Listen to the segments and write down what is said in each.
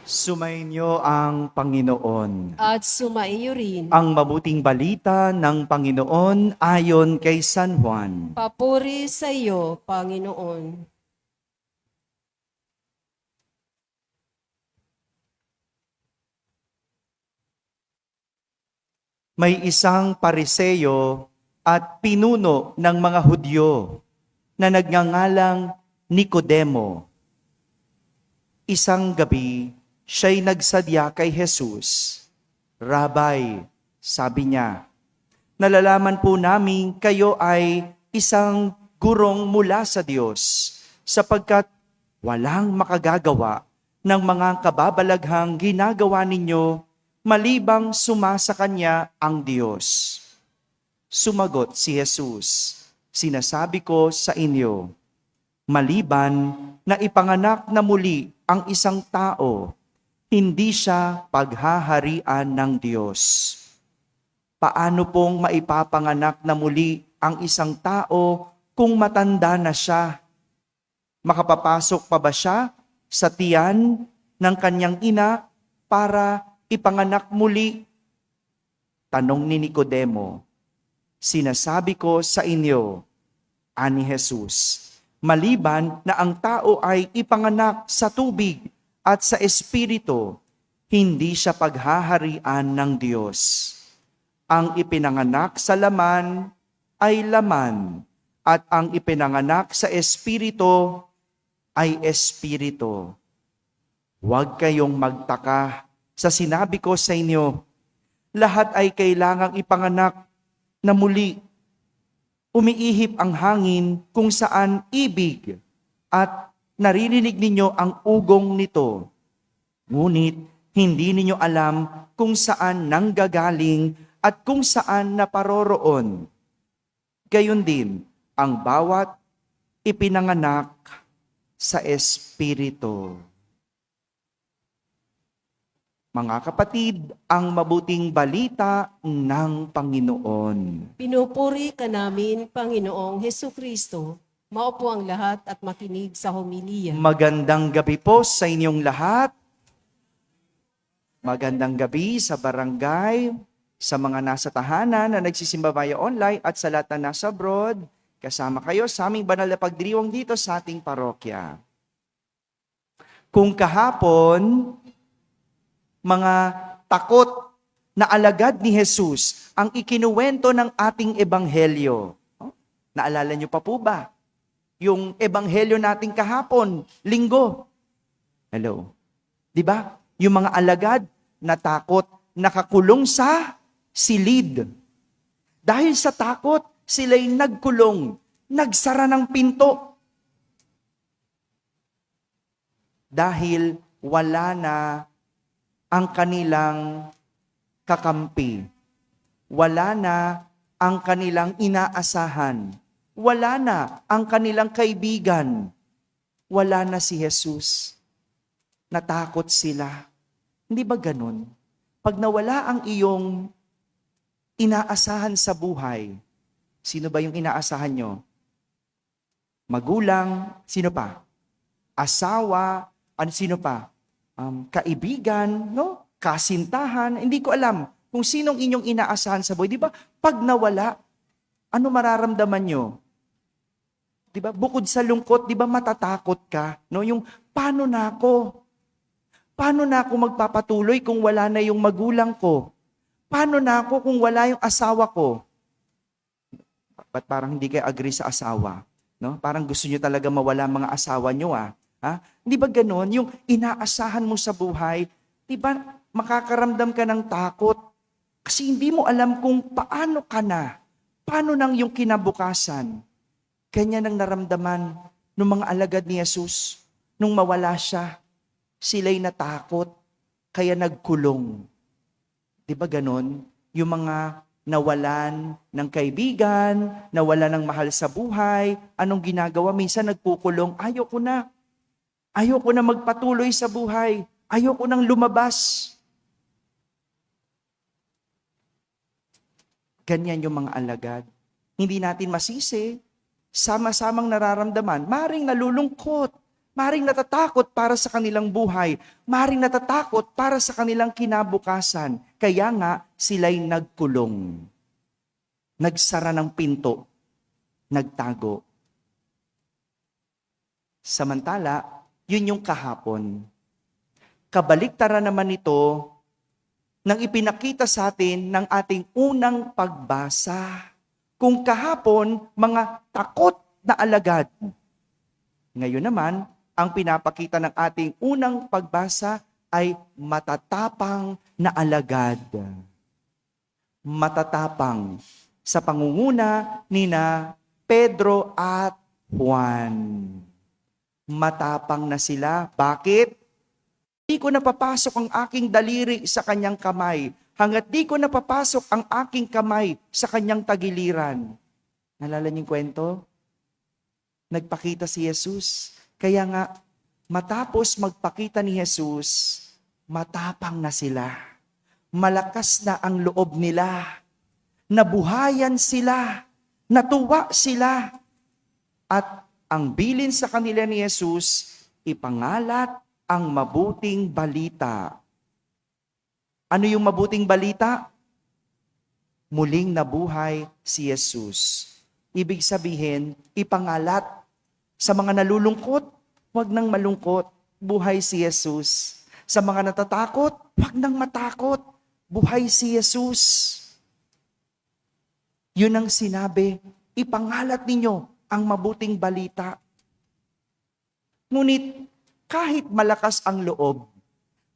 Sumainyo ang Panginoon. At sumaiyo rin. Ang mabuting balita ng Panginoon ayon kay San Juan. Papuri sa iyo, Panginoon. May isang pariseyo at pinuno ng mga Hudyo na nagngangalang Nicodemo. Isang gabi, siya'y nagsadya kay Jesus. Rabay, sabi niya, nalalaman po namin kayo ay isang gurong mula sa Diyos sapagkat walang makagagawa ng mga kababalaghang ginagawa ninyo malibang sumasa Kanya ang Diyos. Sumagot si Jesus, sinasabi ko sa inyo, maliban na ipanganak na muli ang isang tao, hindi siya paghaharian ng Diyos. Paano pong maipapanganak na muli ang isang tao kung matanda na siya? Makapapasok pa ba siya sa tiyan ng kanyang ina para ipanganak muli? Tanong ni Nicodemo, sinasabi ko sa inyo, ani Jesus, maliban na ang tao ay ipanganak sa tubig at sa espiritu, hindi siya paghaharian ng Diyos. Ang ipinanganak sa laman ay laman, at ang ipinanganak sa espiritu ay espiritu. Huwag kayong magtaka sa sinabi ko sa inyo, lahat ay kailangang ipanganak na muli. Umiihip ang hangin kung saan ibig at naririnig ninyo ang ugong nito. Ngunit hindi ninyo alam kung saan nanggagaling at kung saan naparoroon. Gayon din ang bawat ipinanganak sa Espiritu. Mga kapatid, ang mabuting balita ng Panginoon. Pinupuri ka namin, Panginoong Hesus Kristo. Maupo ang lahat at makinig sa homilya. Magandang gabi po sa inyong lahat. Magandang gabi sa barangay, sa mga nasa tahanan na nagsisimba via online at sa lahat na nasa abroad. Kasama kayo sa aming banal na pagdiriwang dito sa ating parokya. Kung kahapon, mga takot na alagad ni Jesus ang ikinuwento ng ating ebanghelyo. Naalala niyo pa po ba? Yung ebanghelyo nating kahapon, linggo. Hello. 'Di ba? Yung mga alagad natakot, nakakulong sa silid. Dahil sa takot, sila'y nagkulong, nagsara ng pinto. Dahil wala na ang kanilang kakampi. Wala na ang kanilang inaasahan. Wala na ang kanilang kaibigan. Wala na si Jesus. Natakot sila. Hindi ba ganun? Pag nawala ang iyong inaasahan sa buhay, sino ba yung inaasahan nyo? Magulang, sino pa? Asawa, sino pa? Kaibigan, no? Kasintahan, hindi ko alam kung sinong inyong inaasahan sa buhay. Di ba? Pag nawala, ano mararamdaman nyo? Di ba? Bukod sa lungkot, di ba matatakot ka? No? Yung, paano na ako? Paano na ako magpapatuloy kung wala na yung magulang ko? Paano na ako kung wala yung asawa ko? Ba't parang hindi kayo agree sa asawa? No? Parang gusto nyo talaga mawala mga asawa nyo ah. Ha? Hindi ba ganon? Yung inaasahan mo sa buhay, di ba makakaramdam ka ng takot? Kasi hindi mo alam kung paano ka na. Paano nang yung kinabukasan? Ganyan ang naramdaman ng mga alagad ni Jesus. Nung mawala siya, sila'y natakot, kaya nagkulong. Di ba ganon? Yung mga nawalan ng kaibigan, nawalan ng mahal sa buhay, anong ginagawa? Minsan nagkukulong, ayoko na. Ayoko na magpatuloy sa buhay. Ayoko nang lumabas. Ganyan yung mga alagad. Hindi natin masisi. Sama-samang nararamdaman. Maring nalulungkot. Maring natatakot para sa kanilang buhay. Maring natatakot para sa kanilang kinabukasan. Kaya nga, sila'y nagkulong. Nagsara ng pinto. Nagtago. Samantala, yun yung kahapon. Kabaliktaran naman ito nang ipinakita sa atin ng ating unang pagbasa. Kung kahapon, mga takot na alagad. Ngayon naman, ang pinapakita ng ating unang pagbasa ay matatapang na alagad. Matatapang sa pangunguna nina Pedro at Juan. Matapang na sila. Bakit? Di ko napapasok ang aking daliri sa kanyang kamay, hanggat di ko napapasok ang aking kamay sa kanyang tagiliran. Nalala niyo yung kwento? Nagpakita si Jesus. Kaya nga, matapos magpakita ni Jesus, matapang na sila. Malakas na ang loob nila. Nabuhayan sila. Natuwa sila. At ang bilin sa kanila ni Jesus, ipangalat ang mabuting balita. Ano yung mabuting balita? Muling nabuhay si Jesus. Ibig sabihin, ipangalat sa mga nalulungkot, huwag nang malungkot, buhay si Jesus. Sa mga natatakot, huwag nang matakot, buhay si Jesus. Yun ang sinabi, ipangalat ninyo ang mabuting balita. Ngunit, kahit malakas ang loob,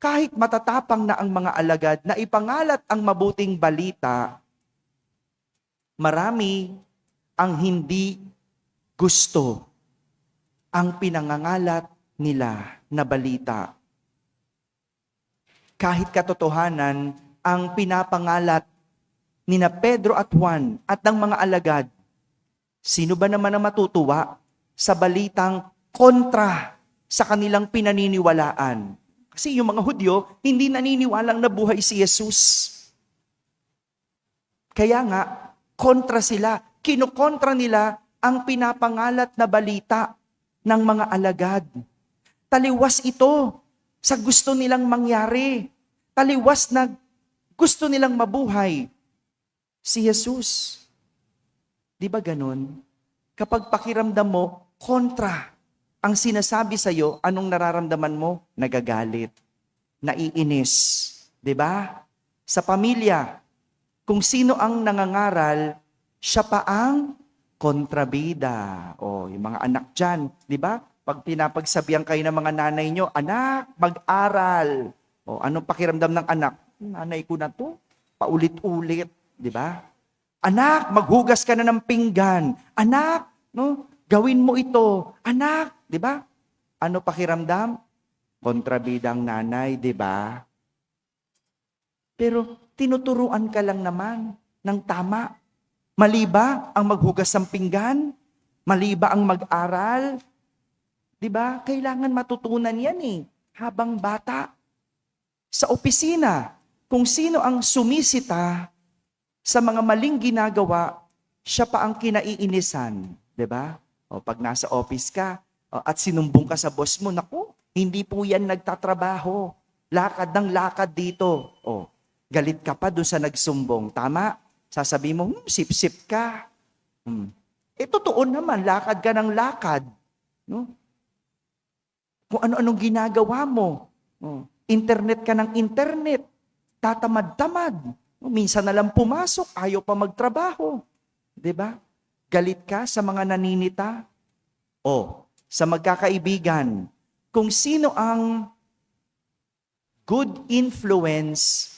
kahit matatapang na ang mga alagad na ipangalat ang mabuting balita, marami ang hindi gusto ang pinangangalat nila na balita. Kahit katotohanan ang pinapangalat nina Pedro at Juan at ng mga alagad, sino ba naman ang matutuwa sa balitang kontra sa kanilang pinaniniwalaan? Kasi yung mga Hudyo, hindi naniniwalang nabuhay si Jesus. Kaya nga, kontra sila. Kinukontra nila ang pinapangalat na balita ng mga alagad. Taliwas ito sa gusto nilang mangyari. Taliwas na gusto nilang mabuhay si Jesus. Di ba ganun? Kapag pakiramdam mo, kontra ang sinasabi sa iyo, anong nararamdaman mo? Nagagalit, naiinis. Di ba? Sa pamilya, kung sino ang nangangaral, siya pa ang kontrabida. O, yung mga anak dyan, di ba? Pag pinapagsabihan kayo ng mga nanay nyo, anak, mag-aral. O, anong pakiramdam ng anak? Nanay ko na to, paulit-ulit, di ba? Anak, maghugas ka na ng pinggan. Anak, no, gawin mo ito. Anak, di ba? Ano pakiramdam? Kontrabidang nanay, di ba? Pero tinuturuan ka lang naman ng tama. Mali ba ang maghugas ng pinggan? Mali ba ang mag-aral? Di ba? Kailangan matutunan yan habang bata. Sa opisina, kung sino ang sumisita sa mga maling ginagawa, siya pa ang kinaiinisan. Di ba? O pag nasa office ka, at sinumbong ka sa boss mo, naku, hindi po yan nagtatrabaho. Lakad ng lakad dito. O, galit ka pa doon sa nagsumbong. Tama? Sasabihin mo, sip-sip ka. Totoo naman, lakad ka ng lakad. No? Kung ano-anong ginagawa mo. Internet ka ng internet. Tatamad-tamad. Minsan na lang pumasok, ayaw pa magtrabaho. Diba? Galit ka sa mga naninita. O, sa magkakaibigan, kung sino ang good influence,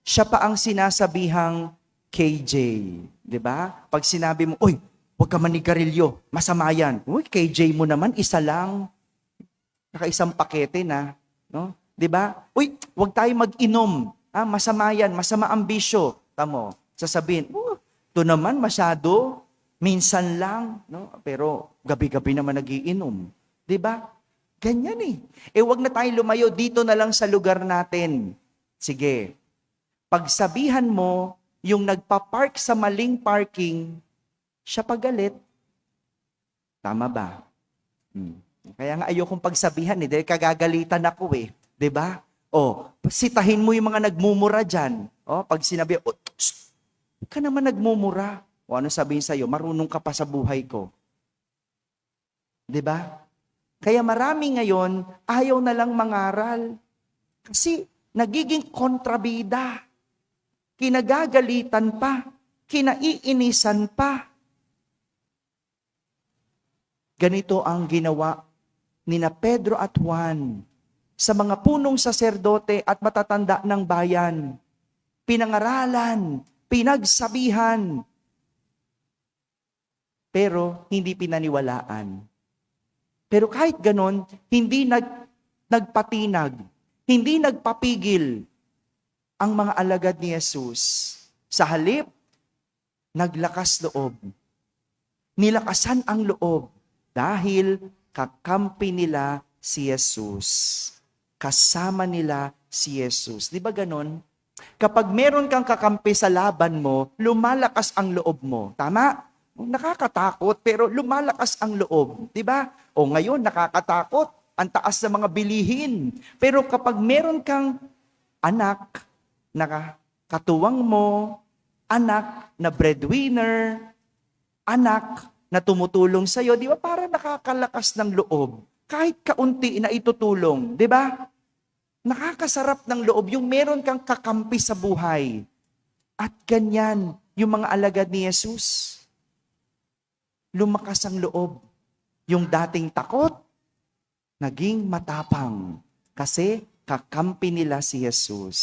siya pa ang sinasabihang KJ. Diba? Pag sinabi mo, uy, huwag ka manigarilyo, masama yan. Uy, KJ mo naman, isa lang. Nakaisang pakete na. No? Diba? Uy, huwag tayo mag-inom. Masama yan, masama ang bisyo. Tamo, sasabihin, ito naman masyado, minsan lang, no? Pero gabi-gabi naman nagiinom. 'Di ba? Ganyan wag na tayo lumayo, dito na lang sa lugar natin. Sige. Pagsabihan mo yung nagpa-park sa maling parking, siya pagalit. Tama ba? Kaya nga ayokong pagsabihan dahil kagagalitan ako 'di ba? Sitahin mo yung mga nagmumura diyan. Pag sinabi, "Shh, huwag ka naman nagmumura." Ano sabihin sa'yo? Marunong ka pa sa buhay ko. 'Di ba? Kaya marami ngayon ayaw na lang mangaral. Kasi nagiging kontrabida. Kinagagalitan pa, kinaiinisan pa. Ganito ang ginawa ni na Pedro at Juan sa mga punong saserdote at matatanda ng bayan. Pinangaralan, pinagsabihan, pero hindi pinaniwalaan. Pero kahit ganon, hindi nagpatinag, hindi nagpapigil ang mga alagad ni Jesus. Sa halip, naglakas loob. Nilakasan ang loob dahil kakampi nila si Jesus. Kasama nila si Jesus. Di ba ganon? Kapag meron kang kakampi sa laban mo, lumalakas ang loob mo. Tama? Nakakatakot pero lumalakas ang loob. Di ba? Ngayon nakakatakot. Ang taas ng mga bilihin. Pero kapag meron kang anak na katuwang mo, anak na breadwinner, anak na tumutulong sa'yo, di ba para nakakalakas ng loob? Kahit kaunti na itutulong, di ba? Nakakasarap ng loob yung meron kang kakampi sa buhay. At ganyan yung mga alagad ni Jesus. Lumakas ang loob. Yung dating takot, naging matapang. Kasi kakampi nila si Jesus.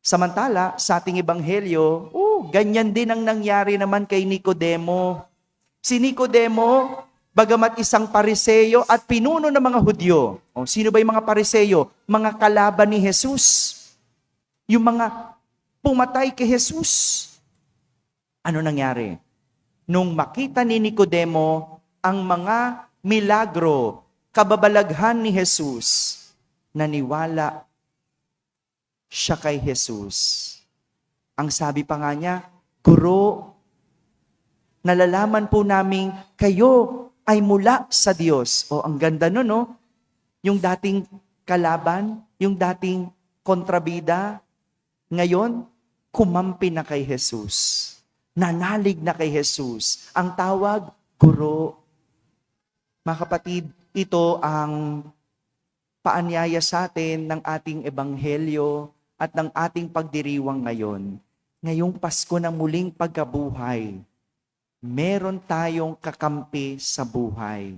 Samantala, sa ating ebanghelyo, ganyan din ang nangyari naman kay Nicodemo. Si Nicodemo, bagamat isang Pariseyo at pinuno ng mga Hudyo. Sino ba yung mga Pariseyo? Mga kalaban ni Jesus. Yung mga pumatay kay Jesus. Ano nangyari? Nung makita ni Nicodemo ang mga milagro, kababalaghan ni Jesus, naniwala siya kay Jesus. Ang sabi pa nga niya, "Guro, nalalaman po namin kayo ay mula sa Diyos." Ang ganda nun, no? Yung dating kalaban, yung dating kontrabida, ngayon, kumampi na kay Jesus. Nanalig na kay Jesus. Ang tawag, guro. Mga kapatid, ito ang paanyaya sa atin ng ating ebanghelyo at ng ating pagdiriwang ngayon. Ngayong Pasko ng muling pagkabuhay, meron tayong kakampi sa buhay.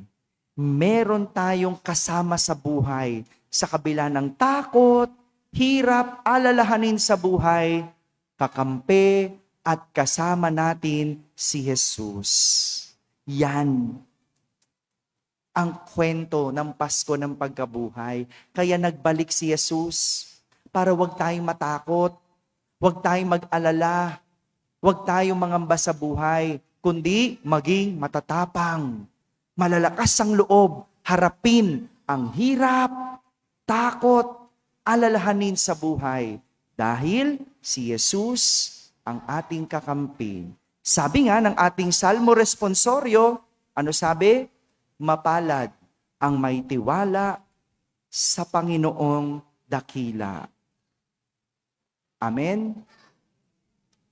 Meron tayong kasama sa buhay. Sa kabila ng takot, hirap, alalahanin sa buhay, kakampi at kasama natin si Jesus. Yan ang kwento ng Pasko ng pagkabuhay. Kaya nagbalik si Jesus para wag tayong matakot, wag tayong mag-alala, wag tayong mangamba sa buhay, kundi maging matatapang, malalakas ang loob, harapin ang hirap, takot, alalahanin sa buhay. Dahil si Jesus ang ating kakampi. Sabi nga ng ating Salmo Responsorio, ano sabi? Mapalad ang may tiwala sa Panginoong dakila. Amen?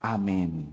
Amen.